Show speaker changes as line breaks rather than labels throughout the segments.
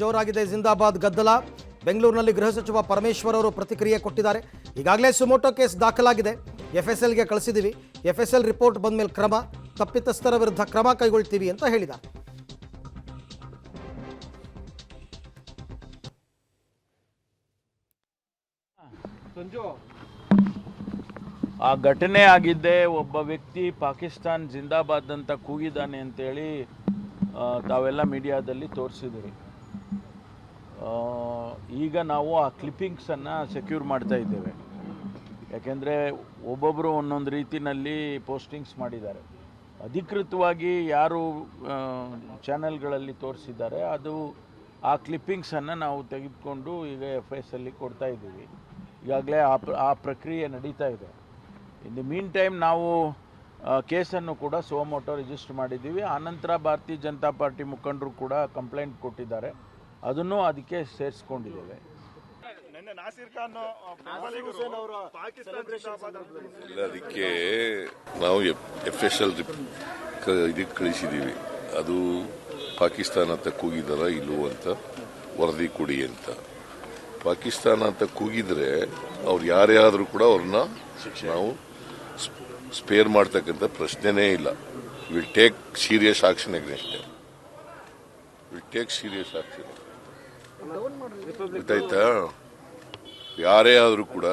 ಜೋರಾಗಿದೆ ಜಿಂದಾಬಾದ್ ಗದ್ದಲ. ಬೆಂಗಳೂರಿನಲ್ಲಿ ಗೃಹ ಸಚಿವ ಪರಮೇಶ್ವರ್ ಅವರು ಪ್ರತಿಕ್ರಿಯೆ ಕೊಟ್ಟಿದ್ದಾರೆ. ಈಗಾಗಲೇ ಸುಮೋಟೋ ಕೇಸ್ ದಾಖಲಾಗಿದೆ, ಎಫ್ಎಸ್ಎಲ್ಗೆ ಕಳಿಸಿದ್ದೀವಿ. ಎಫ್ಎಸ್ಎಲ್ ರಿಪೋರ್ಟ್ ಬಂದ ಮೇಲೆ ಕ್ರಮ, ತಪ್ಪಿತಸ್ಥರ ವಿರುದ್ಧ ಕ್ರಮ ಕೈಗೊಳ್ತೀವಿ ಅಂತ ಹೇಳಿದ್ದಾರೆ.
ಆ ಘಟನೆ ಆಗಿದ್ದೆ, ಒಬ್ಬ ವ್ಯಕ್ತಿ ಪಾಕಿಸ್ತಾನ್ ಜಿಂದಾಬಾದ್ ಅಂತ ಕೂಗಿದ್ದಾನೆ ಅಂತೇಳಿ ತಾವೆಲ್ಲ ಮೀಡಿಯಾದಲ್ಲಿ ತೋರಿಸಿದ್ರಿ. ಈಗ ನಾವು ಆ ಕ್ಲಿಪ್ಪಿಂಗ್ಸನ್ನು ಸೆಕ್ಯೂರ್ ಮಾಡ್ತಾ ಇದ್ದೇವೆ. ಯಾಕೆಂದರೆ ಒಬ್ಬೊಬ್ಬರು ಒಂದೊಂದು ರೀತಿಯಲ್ಲಿ ಪೋಸ್ಟಿಂಗ್ಸ್ ಮಾಡಿದ್ದಾರೆ. ಅಧಿಕೃತವಾಗಿ ಯಾರು ಚಾನೆಲ್ಗಳಲ್ಲಿ ತೋರಿಸಿದ್ದಾರೆ ಅದು ಆ ಕ್ಲಿಪ್ಪಿಂಗ್ಸನ್ನು ನಾವು ತೆಗೆದುಕೊಂಡು ಈಗ FISಲ್ಲಿ ಕೊಡ್ತಾ ಇದ್ದೀವಿ. ಈಗಾಗಲೇ ಆ ಪ್ರಕ್ರಿಯೆ ನಡೀತಾ ಇದೆ. ಇನ್ ದಿ ಮೀನ್ ಟೈಮ್ ನಾವು ಕೇಸನ್ನು ಕೂಡ ಸುಮೋಟೋ ರಿಜಿಸ್ಟರ್ ಮಾಡಿದ್ದೀವಿ. ಆನಂತರ ಭಾರತೀಯ ಜನತಾ ಪಾರ್ಟಿ ಮುಖಂಡರು ಕೂಡ ಕಂಪ್ಲೇಂಟ್ ಕೊಟ್ಟಿದ್ದಾರೆ, ಅದನ್ನು ಅದಕ್ಕೆ ಸೇರಿಸ್ಕೊಂಡಿದ್ದೇವೆ.
ಅದಕ್ಕೆ ನಾವು FSL ಇದಕ್ಕೆ ಕಳಿಸಿದ್ದೀವಿ. ಅದು ಪಾಕಿಸ್ತಾನ ಅಂತ ಕೂಗಿದಾರ ಇಲ್ಲವೋ ಅಂತ ವರದಿ ಕೊಡಿ ಅಂತ. ಪಾಕಿಸ್ತಾನ ಅಂತ ಕೂಗಿದ್ರೆ ಅವ್ರು ಯಾರೇ ಆದರೂ ಕೂಡ ಅವ್ರನ್ನ ನಾವು ಸ್ಪೇರ್ ಮಾಡ್ತಕ್ಕಂಥ ಪ್ರಶ್ನೆನೇ ಇಲ್ಲ. Will take serious action against will take serious action. ಗೊತ್ತಾಯ್ತಾ? ಯಾರೇ ಆದರೂ ಕೂಡ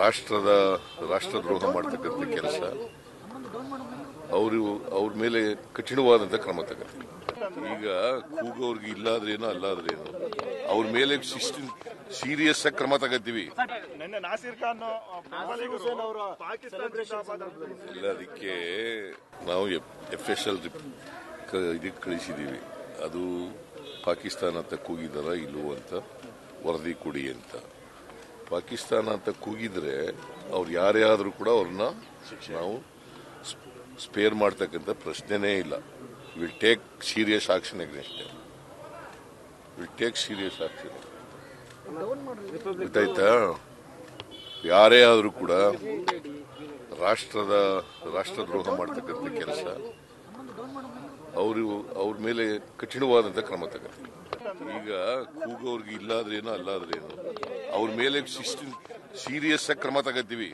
ರಾಷ್ಟ್ರದ್ರೋಹ ಮಾಡ್ತಕ್ಕಂಥ ಕೆಲಸ ಅವ್ರ ಮೇಲೆ ಕಠಿಣವಾದಂಥ ಕ್ರಮ ತಗೋತೀವಿ. ಈಗ ಕೂಗೋರ್ಗೆ ಇಲ್ಲಾದ್ರೇನೋ ಅಲ್ಲಾದ್ರೇನೋ ಅವ್ರ ಮೇಲೆ ಸೀರಿಯಸ್ ಆಗಿ ಕ್ರಮ ತಗೋತೀವಿ. ಇಲ್ಲ, ಅದಕ್ಕೆ ನಾವು FSL ಇದಕ್ಕೆ ಕಳಿಸಿದ್ದೀವಿ. ಅದು ಪಾಕಿಸ್ತಾನ ಅಂತ ಕೂಗಿದಾರ ಇಲ್ಲವೋ ಅಂತ ವರದಿ ಕೊಡಿ ಅಂತ. ಪಾಕಿಸ್ತಾನ ಅಂತ ಕೂಗಿದ್ರೆ ಅವ್ರು ಯಾರೇ ಆದರೂ ಕೂಡ ಅವ್ರನ್ನ ನಾವು ಸ್ಪೇರ್ ಮಾಡ್ತಕ್ಕಂಥ ಪ್ರಶ್ನೆನೇ ಇಲ್ಲ. Will take serious action against will take serious action. ಗೊತ್ತಾಯ್ತಾ? ಯಾರೇ ಆದರೂ ಕೂಡ ರಾಷ್ಟ್ರದ್ರೋಹ ಮಾಡ್ತಕ್ಕಂಥ ಕೆಲಸ ಅವ್ರ ಮೇಲೆ ಕಠಿಣವಾದಂಥ ಕ್ರಮ ತಗೋತೀವಿ. ಈಗ ಕೂಗೋರ್ಗೆ ಇಲ್ಲಾದ್ರೇನೋ ಅಲ್ಲಾದ್ರೇನೋ ಅವ್ರ ಮೇಲೆ ಸೀರಿಯಸ್ ಆಗಿ ಕ್ರಮ ತಗೋತೀವಿ.